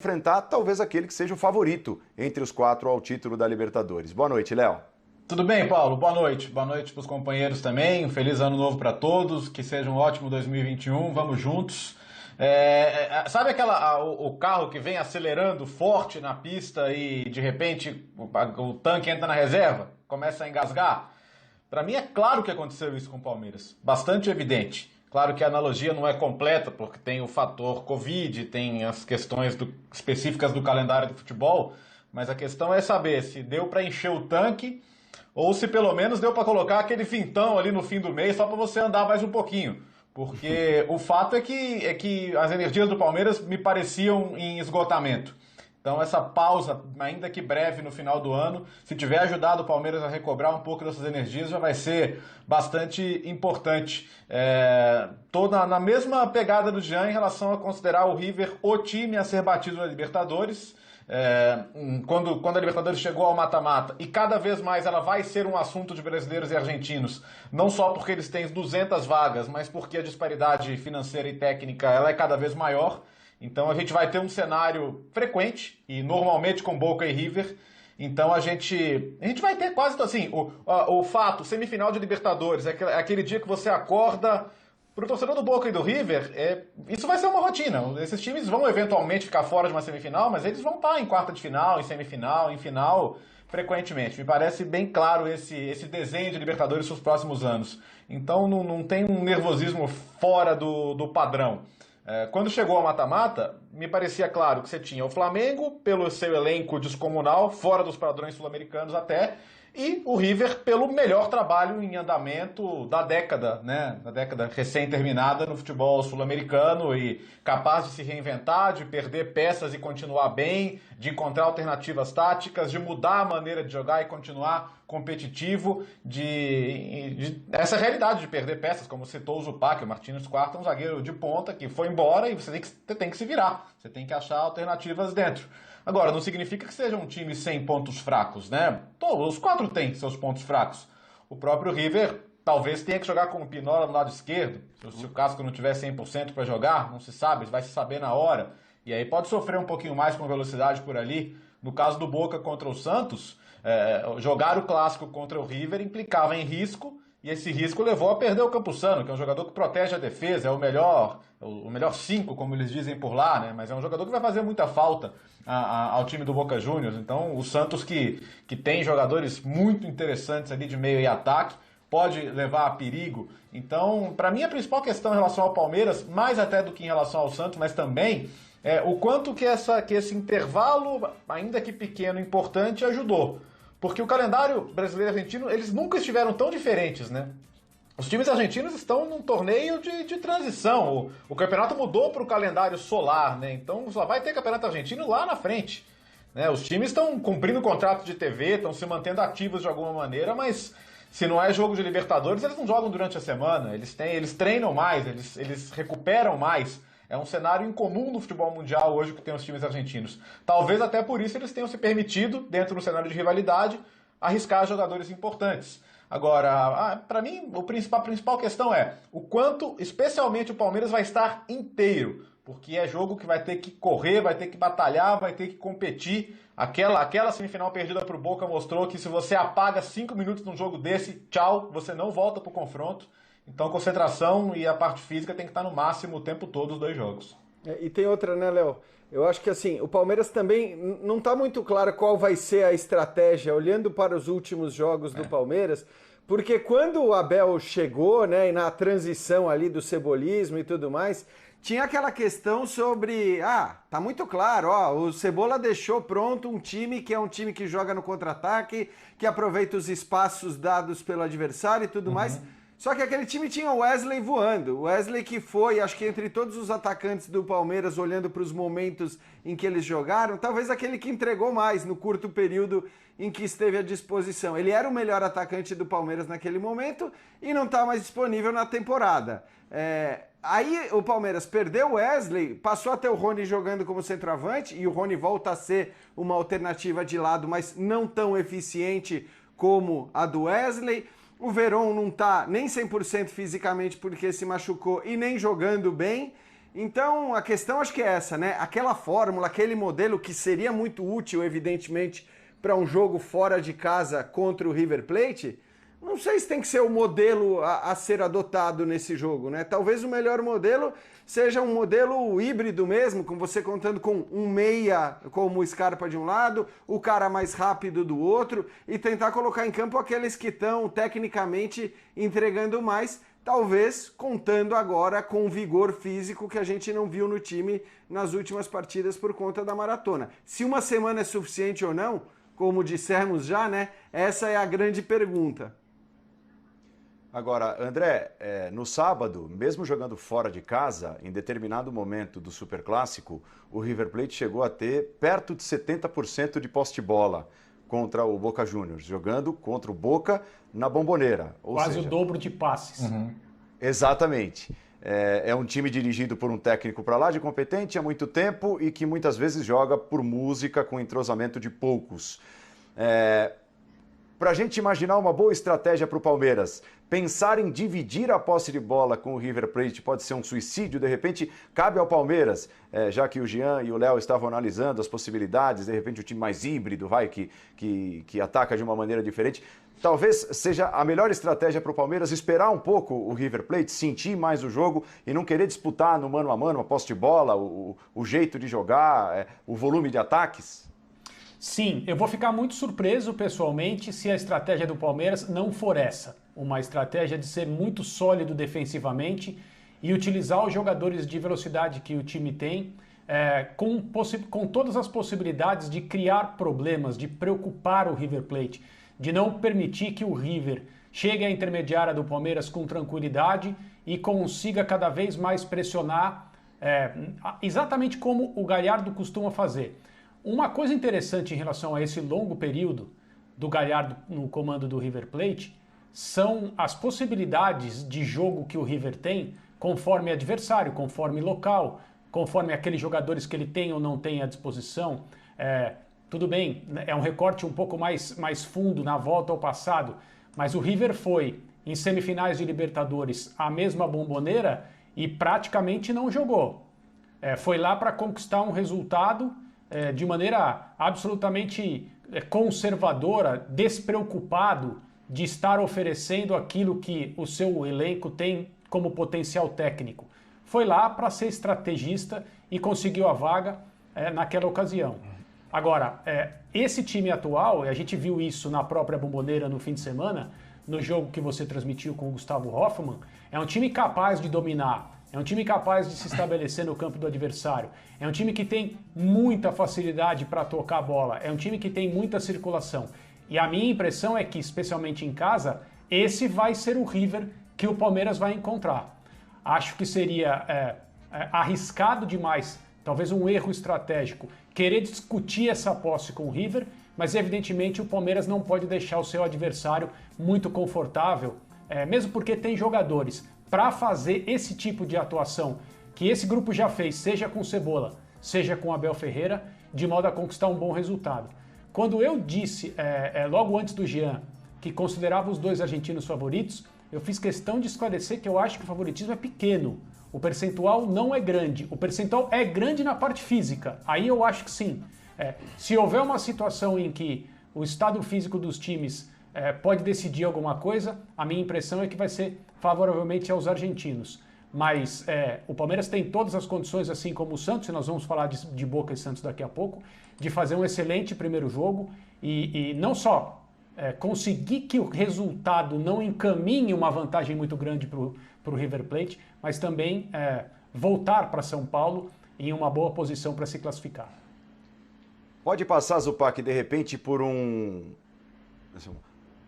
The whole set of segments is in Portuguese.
enfrentar talvez aquele que seja o favorito entre os quatro ao título da Libertadores. Boa noite, Léo. Tudo bem, Paulo? Boa noite. Boa noite para os companheiros também. Um feliz ano novo para todos. Que seja um ótimo 2021. Vamos juntos. Sabe o carro que vem acelerando forte na pista e de repente o tanque entra na reserva, começa a engasgar? Para mim é claro que aconteceu isso com o Palmeiras. Bastante evidente. Claro que a analogia não é completa, porque tem o fator Covid, tem as questões específicas do calendário do futebol, mas a questão é saber se deu para encher o tanque ou se pelo menos deu para colocar aquele vintão ali no fim do mês só para você andar mais um pouquinho. Porque o fato é que as energias do Palmeiras me pareciam em esgotamento. Então essa pausa, ainda que breve no final do ano, se tiver ajudado o Palmeiras a recobrar um pouco dessas energias, já vai ser bastante importante. Tô na mesma pegada do Jean em relação a considerar o River o time a ser batido na Libertadores. Quando a Libertadores chegou ao mata-mata, e cada vez mais ela vai ser um assunto de brasileiros e argentinos, não só porque eles têm 200 vagas, mas porque a disparidade financeira e técnica ela é cada vez maior. Então a gente vai ter um cenário frequente, e normalmente com Boca e River. Então a gente vai ter quase assim, o fato, semifinal de Libertadores, é aquele dia que você acorda. Para o torcedor do Boca e do River, isso vai ser uma rotina. Esses times vão eventualmente ficar fora de uma semifinal, mas eles vão estar em quarta de final, em semifinal, em final, frequentemente. Me parece bem claro esse desenho de Libertadores para os próximos anos. Então não tem um nervosismo fora do padrão. Quando chegou ao mata-mata, me parecia claro que você tinha o Flamengo, pelo seu elenco descomunal, fora dos padrões sul-americanos até, e o River pelo melhor trabalho em andamento da década, né? Da década recém-terminada no futebol sul-americano e capaz de se reinventar, de perder peças e continuar bem, de encontrar alternativas táticas, de mudar a maneira de jogar e continuar competitivo, essa realidade de perder peças, como citou o Zupac, o Martínez Quarta, um zagueiro de ponta que foi embora e você tem que se virar, você tem que achar alternativas dentro. Agora, não significa que seja um time sem pontos fracos, né? Os quatro têm seus pontos fracos. O próprio River talvez tenha que jogar com o Pinola no lado esquerdo. Se o Casco não tiver 100% para jogar, não se sabe, vai se saber na hora. E aí pode sofrer um pouquinho mais com velocidade por ali. No caso do Boca contra o Santos, jogar o clássico contra o River implicava em risco, e esse risco levou a perder o Campuzano, que é um jogador que protege a defesa, é o melhor 5, como eles dizem por lá, né? Mas é um jogador que vai fazer muita falta ao time do Boca Juniors. Então o Santos, que tem jogadores muito interessantes ali de meio e ataque, pode levar a perigo. Então, para mim, a principal questão em relação ao Palmeiras, mais até do que em relação ao Santos, mas também o quanto que esse intervalo, ainda que pequeno, importante, ajudou. Porque o calendário brasileiro e argentino, eles nunca estiveram tão diferentes, né? Os times argentinos estão num torneio de transição. O campeonato mudou para o calendário solar, né? Então só vai ter campeonato argentino lá na frente, né? Os times estão cumprindo o contrato de TV, estão se mantendo ativos de alguma maneira, mas se não é jogo de Libertadores, eles não jogam durante a semana. Eles treinam mais, eles recuperam mais. É um cenário incomum no futebol mundial hoje que tem os times argentinos. Talvez até por isso eles tenham se permitido, dentro do cenário de rivalidade, arriscar jogadores importantes. Agora, para mim, a principal questão é o quanto, especialmente o Palmeiras, vai estar inteiro. Porque é jogo que vai ter que correr, vai ter que batalhar, vai ter que competir. Aquela semifinal perdida para o Boca mostrou que se você apaga 5 minutos num jogo desse, tchau, você não volta para o confronto. Então, concentração e a parte física tem que estar no máximo o tempo todo os dois jogos. E tem outra, né, Léo? Eu acho que assim, o Palmeiras também não está muito claro qual vai ser a estratégia, olhando para os últimos jogos do Palmeiras, porque quando o Abel chegou, né, e na transição ali do cebolismo e tudo mais, tinha aquela questão sobre, tá muito claro, o Cebola deixou pronto um time que é um time que joga no contra-ataque, que aproveita os espaços dados pelo adversário e tudo mais. Só que aquele time tinha o Wesley voando. O Wesley que foi, acho que entre todos os atacantes do Palmeiras, olhando para os momentos em que eles jogaram, talvez aquele que entregou mais no curto período em que esteve à disposição. Ele era o melhor atacante do Palmeiras naquele momento e não está mais disponível na temporada. Aí o Palmeiras perdeu o Wesley, passou a ter o Rony jogando como centroavante, e o Rony volta a ser uma alternativa de lado, mas não tão eficiente como a do Wesley. O Veron não está nem 100% fisicamente porque se machucou e nem jogando bem. Então, a questão acho que é essa, né? Aquela fórmula, aquele modelo que seria muito útil, evidentemente, para um jogo fora de casa contra o River Plate, não sei se tem que ser o modelo a ser adotado nesse jogo, né? Talvez o melhor modelo seja um modelo híbrido mesmo, com você contando com um meia como o Scarpa de um lado, o cara mais rápido do outro, e tentar colocar em campo aqueles que estão tecnicamente entregando mais, talvez contando agora com o vigor físico que a gente não viu no time nas últimas partidas por conta da maratona. Se uma semana é suficiente ou não, como dissemos já, né? Essa é a grande pergunta. Agora, André, no sábado, mesmo jogando fora de casa, em determinado momento do Superclássico, o River Plate chegou a ter perto de 70% de posse de bola contra o Boca Juniors, jogando contra o Boca na Bombonera. Quase o dobro de passes. Uhum. Exatamente. É um time dirigido por um técnico para lá de competente há muito tempo e que muitas vezes joga por música com entrosamento de poucos. Para a gente imaginar uma boa estratégia para o Palmeiras, pensar em dividir a posse de bola com o River Plate pode ser um suicídio, de repente cabe ao Palmeiras, já que o Jean e o Léo estavam analisando as possibilidades, de repente o time mais híbrido, que ataca de uma maneira diferente. Talvez seja a melhor estratégia para o Palmeiras esperar um pouco o River Plate, sentir mais o jogo e não querer disputar no mano a mano a posse de bola, o jeito de jogar, o volume de ataques. Sim, eu vou ficar muito surpreso pessoalmente se a estratégia do Palmeiras não for essa. Uma estratégia de ser muito sólido defensivamente e utilizar os jogadores de velocidade que o time tem com todas as possibilidades de criar problemas, de preocupar o River Plate, de não permitir que o River chegue à intermediária do Palmeiras com tranquilidade e consiga cada vez mais pressionar, exatamente como o Galhardo costuma fazer. Uma coisa interessante em relação a esse longo período do Galhardo no comando do River Plate são as possibilidades de jogo que o River tem conforme adversário, conforme local, conforme aqueles jogadores que ele tem ou não tem à disposição. Tudo bem, é um recorte um pouco mais fundo na volta ao passado, mas o River foi em semifinais de Libertadores a mesma Bombonera e praticamente não jogou. Foi lá para conquistar um resultado de maneira absolutamente conservadora, despreocupado de estar oferecendo aquilo que o seu elenco tem como potencial técnico. Foi lá para ser estrategista e conseguiu a vaga naquela ocasião. Agora, esse time atual, e a gente viu isso na própria Bombonera no fim de semana, no jogo que você transmitiu com o Gustavo Hoffmann, é um time capaz de dominar, é um time capaz de se estabelecer no campo do adversário, é um time que tem muita facilidade para tocar a bola, é um time que tem muita circulação. E a minha impressão é que, especialmente em casa, esse vai ser o River que o Palmeiras vai encontrar. Acho que seria arriscado demais, talvez um erro estratégico, querer discutir essa posse com o River, mas evidentemente o Palmeiras não pode deixar o seu adversário muito confortável, mesmo porque tem jogadores para fazer esse tipo de atuação que esse grupo já fez, seja com Cebola, seja com Abel Ferreira, de modo a conquistar um bom resultado. Quando eu disse, logo antes do Jean, que considerava os dois argentinos favoritos, eu fiz questão de esclarecer que eu acho que o favoritismo é pequeno. O percentual não é grande. O percentual é grande na parte física. Aí eu acho que sim. Se houver uma situação em que o estado físico dos times pode decidir alguma coisa, a minha impressão é que vai ser favoravelmente aos argentinos. Mas o Palmeiras tem todas as condições, assim como o Santos, e nós vamos falar de Boca e Santos daqui a pouco, de fazer um excelente primeiro jogo e não só conseguir que o resultado não encaminhe uma vantagem muito grande para o River Plate, mas também voltar para São Paulo em uma boa posição para se classificar. Pode passar, Zupac, de repente por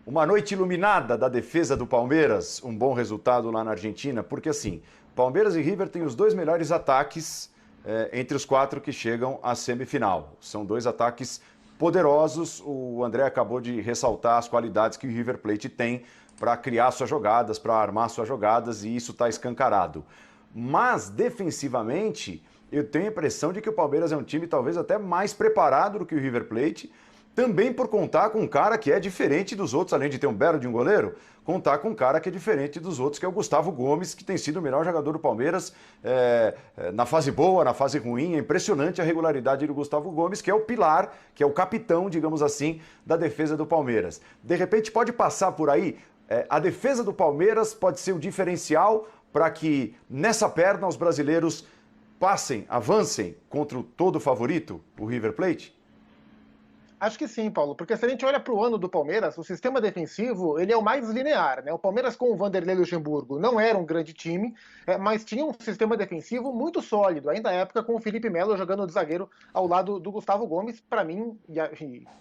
uma noite iluminada da defesa do Palmeiras, um bom resultado lá na Argentina, porque assim, Palmeiras e River têm os dois melhores ataques entre os quatro que chegam à semifinal. São dois ataques poderosos. O André acabou de ressaltar as qualidades que o River Plate tem para criar suas jogadas, para armar suas jogadas, e isso está escancarado. Mas, defensivamente, eu tenho a impressão de que o Palmeiras é um time talvez até mais preparado do que o River Plate Também por contar com um cara que é diferente dos outros, além de ter um belo de um goleiro, contar com um cara que é diferente dos outros, que é o Gustavo Gomes, que tem sido o melhor jogador do Palmeiras na fase boa, na fase ruim. É impressionante a regularidade do Gustavo Gomes, que é o pilar, que é o capitão, digamos assim, da defesa do Palmeiras. De repente pode passar por aí, a defesa do Palmeiras pode ser um diferencial para que nessa perna os brasileiros passem, avancem contra o todo favorito, o River Plate? Acho que sim, Paulo, porque se a gente olha para o ano do Palmeiras, o sistema defensivo ele é o mais linear, né? O Palmeiras com o Vanderlei Luxemburgo não era um grande time, mas tinha um sistema defensivo muito sólido, ainda na época com o Felipe Melo jogando de zagueiro ao lado do Gustavo Gomes, para mim,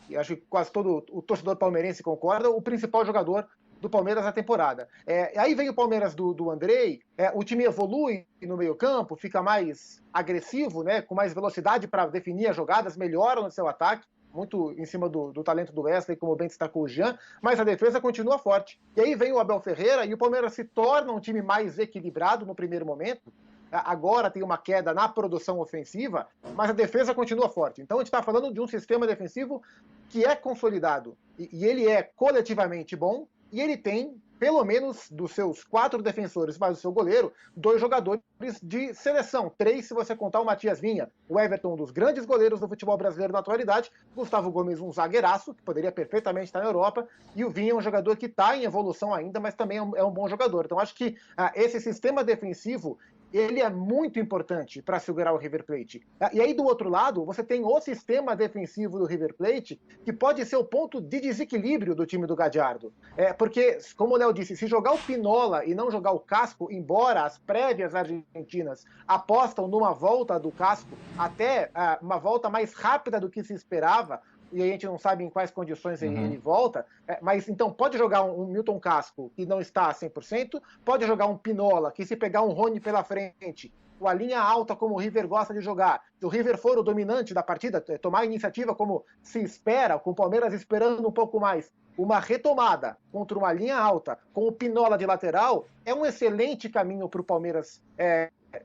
e acho que quase todo o torcedor palmeirense concorda, o principal jogador do Palmeiras na temporada. Aí vem o Palmeiras do Andrei, o time evolui no meio-campo, fica mais agressivo, né? Com mais velocidade para definir as jogadas, melhora no seu ataque, muito em cima do talento do Wesley, como bem destacou o Jean, mas a defesa continua forte. E aí vem o Abel Ferreira e o Palmeiras se torna um time mais equilibrado no primeiro momento. Agora tem uma queda na produção ofensiva, mas a defesa continua forte. Então a gente está falando de um sistema defensivo que é consolidado. E ele é coletivamente bom, e ele tem, pelo menos dos seus 4 defensores mais o seu goleiro, 2 jogadores de seleção. 3 se você contar o Matias Vinha. O Everton, um dos grandes goleiros do futebol brasileiro na atualidade. Gustavo Gomes, um zagueiraço, que poderia perfeitamente estar na Europa. E o Vinha é um jogador que está em evolução ainda, mas também é um bom jogador. Então acho que esse sistema defensivo ele é muito importante para segurar o River Plate. E aí, do outro lado, você tem o sistema defensivo do River Plate, que pode ser o ponto de desequilíbrio do time do Gadiardo. Porque, como o Léo disse, se jogar o Pinola e não jogar o Casco, embora as prévias argentinas apostam numa volta do Casco, até uma volta mais rápida do que se esperava, e a gente não sabe em quais condições ele volta, mas então pode jogar um Milton Casco que não está a 100%, pode jogar um Pinola que se pegar um Rony pela frente, com a linha alta como o River gosta de jogar, se o River for o dominante da partida, tomar a iniciativa como se espera, com o Palmeiras esperando um pouco mais, uma retomada contra uma linha alta, com o Pinola de lateral, é um excelente caminho para o Palmeiras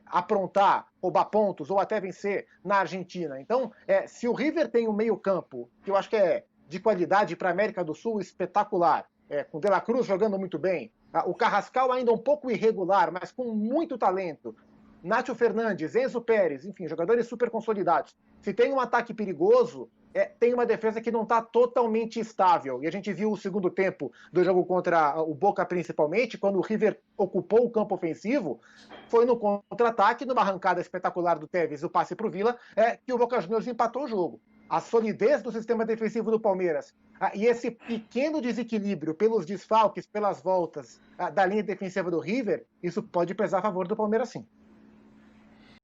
aprontar, roubar pontos ou até vencer na Argentina. Então, se o River tem um meio-campo, que eu acho que é de qualidade para a América do Sul espetacular, com o De La Cruz jogando muito bem, o Carrascal ainda um pouco irregular, mas com muito talento, Nacho Fernandes, Enzo Pérez, enfim, jogadores super consolidados. Se tem um ataque perigoso, tem uma defesa que não está totalmente estável. E a gente viu o segundo tempo do jogo contra o Boca, principalmente, quando o River ocupou o campo ofensivo, foi no contra-ataque, numa arrancada espetacular do Tevez, o passe para o Vila, que o Boca Juniors empatou o jogo. A solidez do sistema defensivo do Palmeiras e esse pequeno desequilíbrio pelos desfalques, pelas voltas da linha defensiva do River, isso pode pesar a favor do Palmeiras, sim.